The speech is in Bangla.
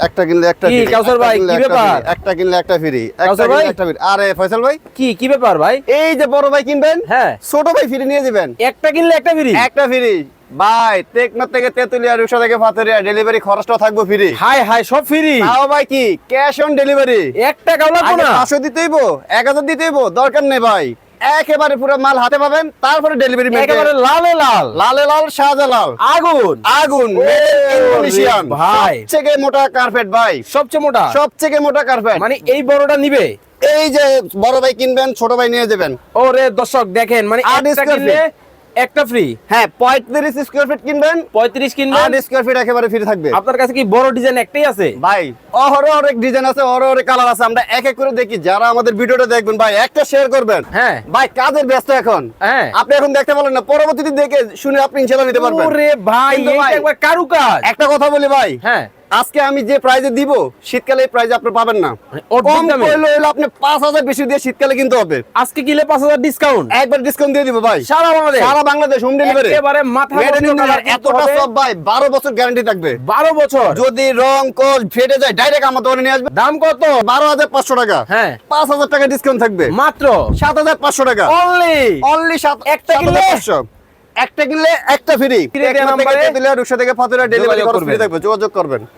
একটা কিনলে একটা কি ফ্রি। কাউসার ভাই, কি ব্যাপার? একটা কিনলে একটা ফ্রি। একটা কাউসার কিনলে ভাই? একটা ফ্রি। আরে ফয়সাল ভাই, কি ব্যাপার ভাই? এই যে বড় ভাই কিনবেন, হ্যাঁ, ছোট ভাই ফ্রি নিয়ে যাবেন। একটা কিনলে একটা ফ্রি। একটা ফ্রি ভাই, টেকনাফ থেকে তেতুলিয়া, রূপসা থেকে পাথুরিয়া, ডেলিভারি খরচটাও থাকবো ফ্রি। হাই হাই, সব ফ্রি। তাও ভাই কি ক্যাশ অন ডেলিভারি। এক টাকাও লাগবে আগে না। 500 দিতে হইব, 1000 দিতে হইব, দরকার নেই ভাই। একেবারে পুরো মাল হাতে পাবেন, তারপরে ডেলিভারি একেবারে লালে লাল, লালে লাল শাহজালাল আগুন আগুন ও, ইন্দোনেশিয়ান ভাই। সবচেয়ে মোটা কার্পেট ভাই, সবচেয়ে মোটা। সবচেয়ে মোটা কার্পেট। মানে এই বড়টা নিবে। এই যে বড় ভাই কিনবেন, ছোট ভাই নিয়ে যাবেন। ওরে দর্শক দেখেন, মানে 8 একটা স্কয়ার কিনলে একটা ফ্রি। হ্যাঁ 35 স্কয়ার ফিট কিনবেন, 35 কিনলে 8 স্কয়ার ফিট একেবারে ফ্রি থাকবে। আপনার কাছে কি বড় ডিজাইন একটাই আছে? ভাই অনেক ডিজাইন আছে, অনেক কালার আছে, আমরা এক এক করে দেখি। যারা আমাদের ভিডিওটা দেখবেন ভাই, একটা শেয়ার করবেন। হ্যাঁ ভাই কাজের ব্যস্ত এখন, হ্যাঁ। আপনি এখন দেখতে পারেন না, পরবর্তীতে দেখে শুনে আপনি ইনশাআল্লাহ নিতে পারবেন। ওরে ভাই, কিন্তু এটা ভাই, একবার কারুকাজ। একটা কথা বলি ভাই, হ্যাঁ, আজকে আমি যে প্রাইজে দিব, শীতকালে এই প্রাইজে আপনি পাবেন না। মানে অর্ধেক কম দামে। করলে হলো আপনি 5000 বেশি দিয়ে শীতকালে কিনতে হবে। আজকে কিনলে 5000 ডিসকাউন্ট একবার ডিসকাউন্ট দিয়ে দিব ভাই, সারা বাংলাদেশ। সারা বাংলাদেশ হোম ডেলিভারি। একেবারে মাথা এতটা সব ভাই, 12 বছর গ্যারান্টি থাকবে। 12 বছর। যদি রং কোল ফেটে যায়, ডাইরেক্ট আমার দোকানে নিয়ে আসবে। দাম কত? 12500 টাকা। হ্যাঁ, 5000 টাকা ডিসকাউন্ট থাকবে, মাত্র 7500 টাকা অনলি। 7 একটা কিনলে? 7500। একটা কিনলে একটা ফ্রি। ফ্রি দেয়া নাম্বারে রূপসা থেকে পাথুরিয়া ডেলিভারি যোগাযোগ খরচ ফ্রি করবেন। থাকবে, যোগাযোগ করবেন।